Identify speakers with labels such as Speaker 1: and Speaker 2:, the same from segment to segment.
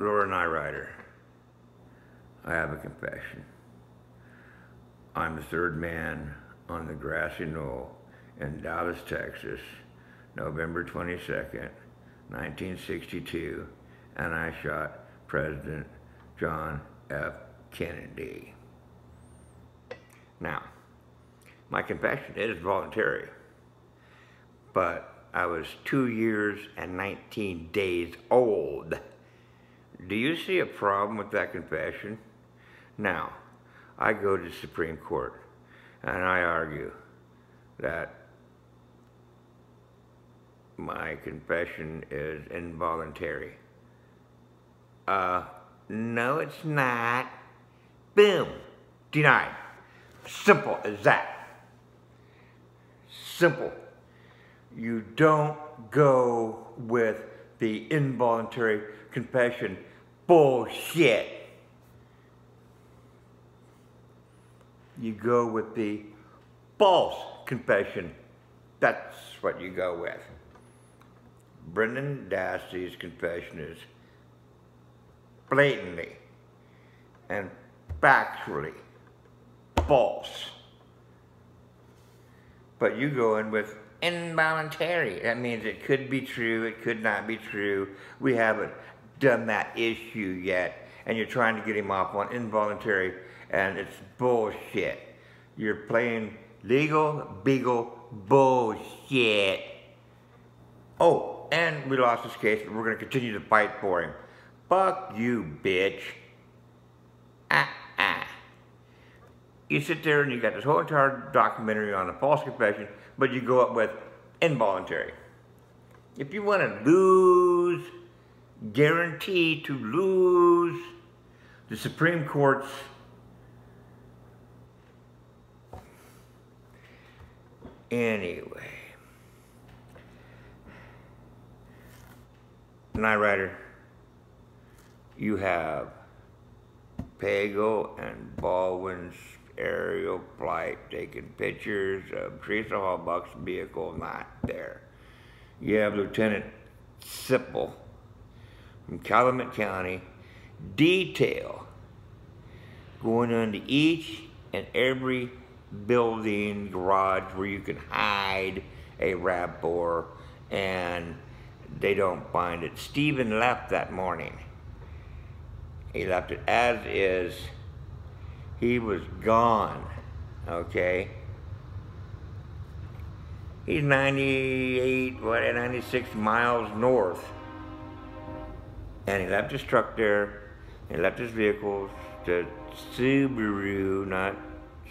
Speaker 1: Laura Night Rider, I have a confession. I'm the third man on the grassy knoll in Dallas, Texas, November 22nd, 1962, and I shot President John F. Kennedy. Now, my confession is voluntary, but I was 2 years and 19 days old. Do you see a problem with that confession? Now, I go to the Supreme Court and I argue that my confession is involuntary. No, it's not. Boom. Denied. Simple as that. Simple. You don't go with the involuntary confession bullshit. You go with the false confession. That's what you go with. Brendan Dassey's confession is blatantly and factually false. But you go in with involuntary. That means it could be true, it could not be true. We haven't done that issue yet, and you're trying to get him off on involuntary, and it's bullshit. You're playing legal beagle bullshit. Oh, and we lost this case, but we're going to continue to fight for him. Fuck you, bitch. You sit there and you got this whole entire documentary on a false confession, but you go up with involuntary. If you want to lose, guaranteed to lose the Supreme Court's anyway. Night Rider, you have Pago and Baldwin's aerial flight taking pictures of Teresa Halbach's vehicle not there. You have Lieutenant Sipple from Calumet County detail going into each and every building, garage where you can hide a RAV4, and they don't find it. Stephen left that morning. He left it as is. He was gone, okay? He's 96 miles north. And he left his truck there. He left his vehicles to Subaru, not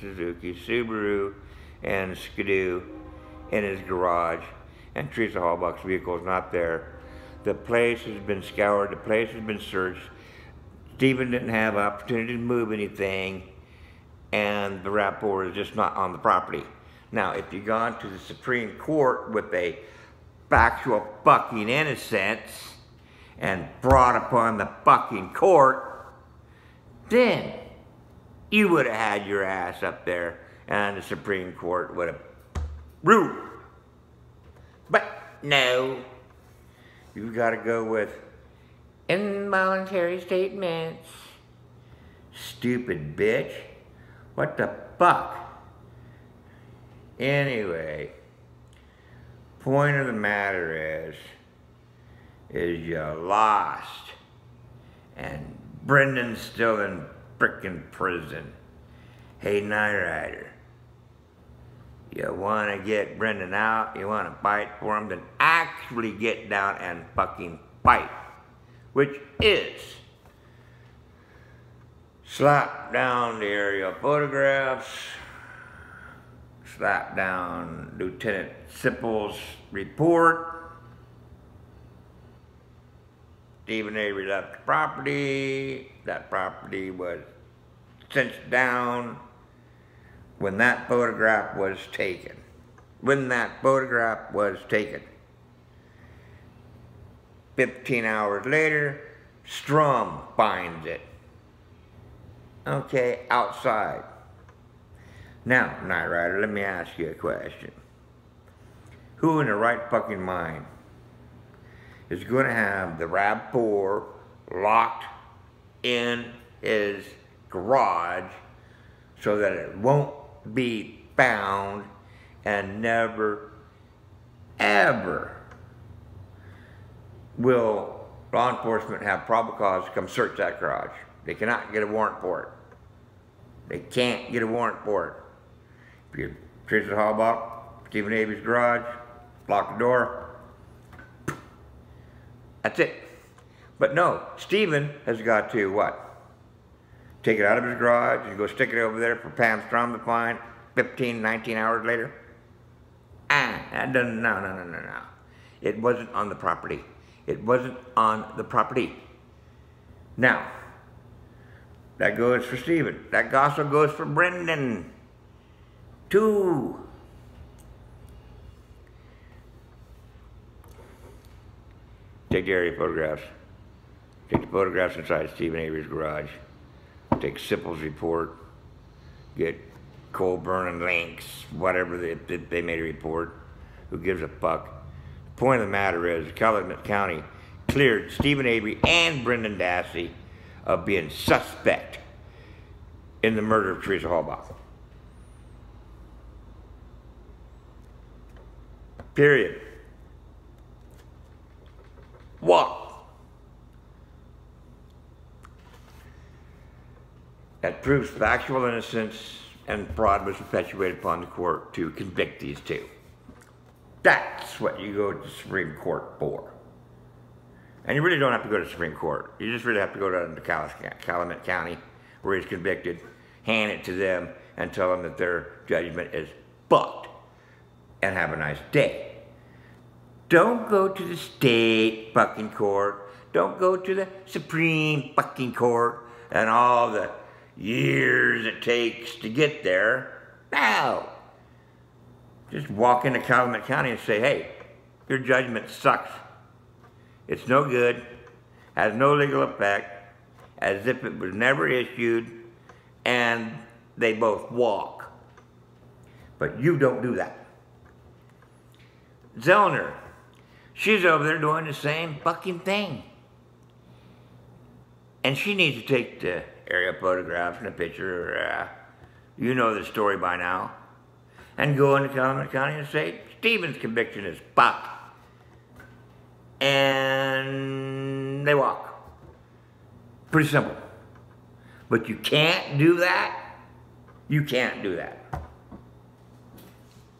Speaker 1: Suzuki, Subaru and Skidoo in his garage. And Teresa Halbach's vehicle is not there. The place has been scoured. The place has been searched. Stephen didn't have an opportunity to move anything, and the RAV4 is just not on the property. Now, if you gone to the Supreme Court with a factual fucking innocence and brought upon the fucking court, then you would have had your ass up there and the Supreme Court would have ruled. But no, you've got to go with involuntary statements. Stupid bitch. What the fuck? Anyway, point of the matter is you lost. And Brendan's still in frickin' prison. Hey, Night Rider, you want to get Brendan out, you want to fight for him, then actually get down and fucking fight. Which is slap down the aerial photographs, slap down Lieutenant Sipple's report. Stephen Avery left the property. That property was cinched down when that photograph was taken. When that photograph was taken. 15 hours later, Strum finds it. Okay, outside. Now, Night Rider, let me ask you a question. Who in their right fucking mind is going to have the RAV4 locked in his garage so that it won't be found, and never, ever will law enforcement have probable cause to come search that garage. They cannot get a warrant for it. They can't get a warrant for it. If you Teresa Halbach, Stephen Avery's garage, lock the door, that's it. But no, Stephen has got to what? Take it out of his garage and go stick it over there for Pam Strom to find 15, 19 hours later? That doesn't, no. It wasn't on the property. It wasn't on the property. Now, that goes for Stephen. That also goes for Brendan, too. Take the area photographs. Take the photographs inside Stephen Avery's garage. Take Sipple's report. Get Colburn and Links, whatever they made a report. Who gives a fuck? The point of the matter is, Calumet County cleared Stephen Avery and Brendan Dassey of being suspect in the murder of Teresa Halbach. Period. What? That proves factual innocence, and fraud was perpetuated upon the court to convict these two. That's what you go to the Supreme Court for. And you really don't have to go to the Supreme Court. You just really have to go down to Calumet County, where he's convicted, hand it to them, and tell them that their judgment is fucked, and have a nice day. Don't go to the state fucking court. Don't go to the Supreme fucking Court and all the years it takes to get there. No. Just walk into Calumet County and say, hey, your judgment sucks. It's no good, has no legal effect, as if it was never issued, and they both walk. But you don't do that. Zellner, she's over there doing the same fucking thing. And she needs to take the area photographs and a picture, you know the story by now, and go into Calumet County and say, Stephen's conviction is fucked. And they walk. Pretty simple. But you can't do that. You can't do that.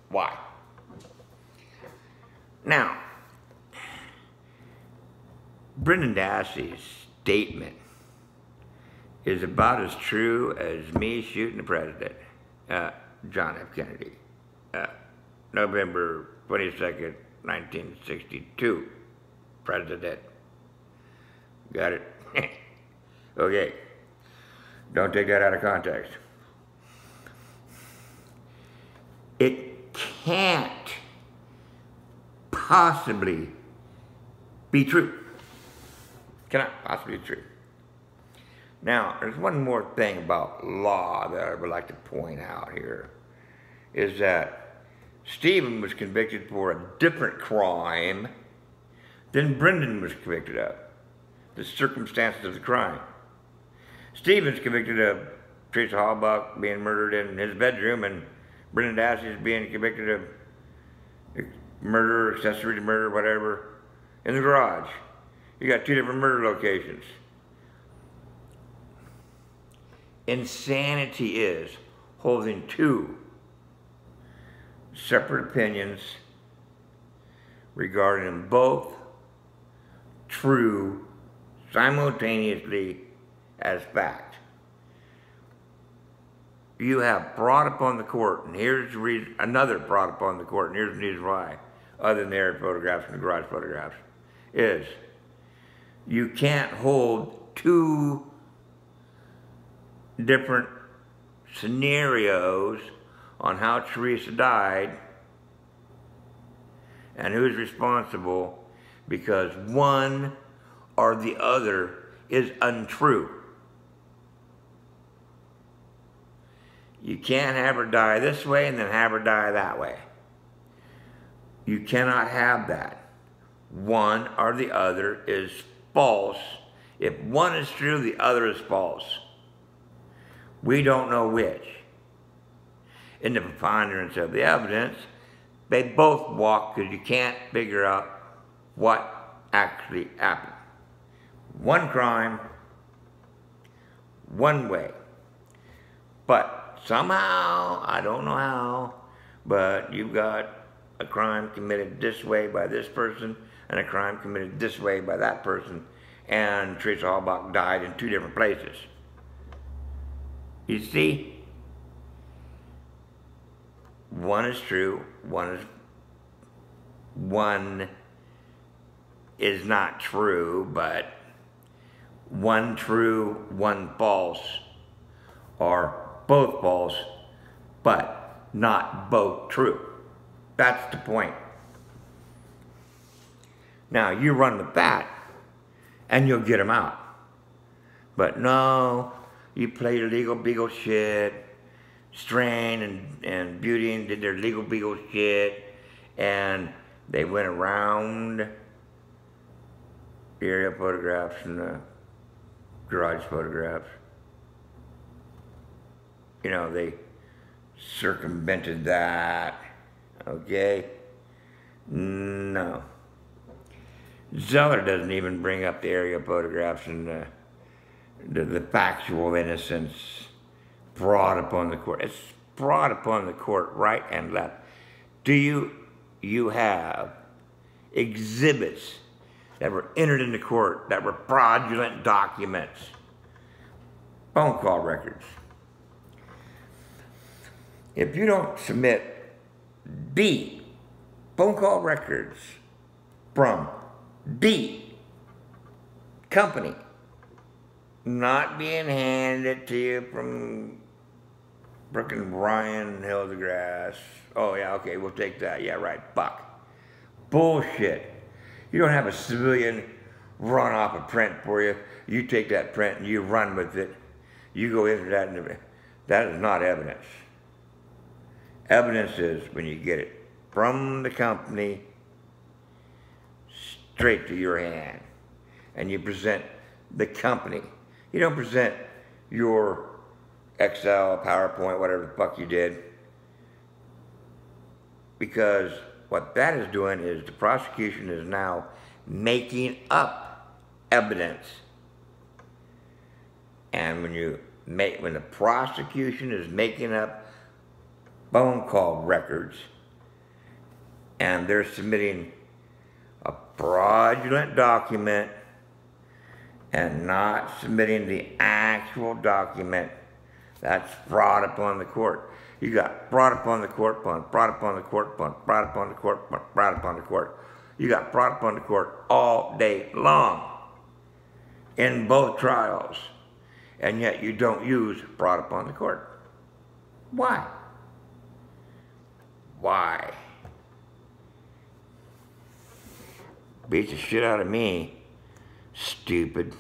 Speaker 1: Why? Now, Brendan Dassey's statement is about as true as me shooting the president, John F. Kennedy, November 22nd, 1962. President. Got it? Okay. Don't take that out of context. It can't possibly be true. Cannot possibly be true. Now, there's one more thing about law that I would like to point out here, is that Stephen was convicted for a different crime than Brendan was convicted of, the circumstances of the crime. Stephen's convicted of Teresa Halbach being murdered in his bedroom, and Brendan Dassey is being convicted of murder, accessory to murder, whatever, in the garage. You got two different murder locations. Insanity is holding two separate opinions regarding both true simultaneously as fact. You have brought upon the court, and here's the reason, another brought upon the court, and here's the reason why, other than the air photographs and the garage photographs, is you can't hold two different scenarios on how Teresa died and who's responsible, because one or the other is untrue. You can't have her die this way and then have her die that way. You cannot have that. One or the other is false If one is true, the other is false. We don't know which. In the preponderance of the evidence, they both walk because you can't figure out what actually happened. One crime, one way. But somehow, I don't know how, but you've got a crime committed this way by this person and a crime committed this way by that person, and Teresa Halbach died in 2 different places. You see? One is true, one is not true, but one true, one false, or both false, but not both true. That's the point. Now, you run with that, and you'll get them out. But no, you play legal beagle shit. Strain and Beauty did their legal beagle shit, and they went around the area photographs and the garage photographs. You know, they circumvented that, okay? No. Zeller doesn't even bring up the area photographs and the factual innocence brought upon the court. It's brought upon the court right and left. Do you have exhibits that were entered into court that were fraudulent documents? Phone call records. If you don't submit B, phone call records from B company, not being handed to you from frickin' Brian Hildegrass. Oh yeah, okay, we'll take that. Yeah, right, fuck. Bullshit. You don't have a civilian run off a print for you. You take that print and you run with it. You go into that and that is not evidence. Evidence is when you get it from the company straight to your hand and you present the company. You don't present your Excel, PowerPoint, whatever the fuck you did. Because what that is doing is the prosecution is now making up evidence. And when the prosecution is making up phone call records and they're submitting a fraudulent document and not submitting the actual document, that's fraud upon the court. You got fraud upon the court, fraud upon the court, fraud upon the court, fraud upon the court. You got fraud upon the court all day long in both trials, and yet you don't use fraud upon the court. Why? Why? Beats the shit out of me, stupid.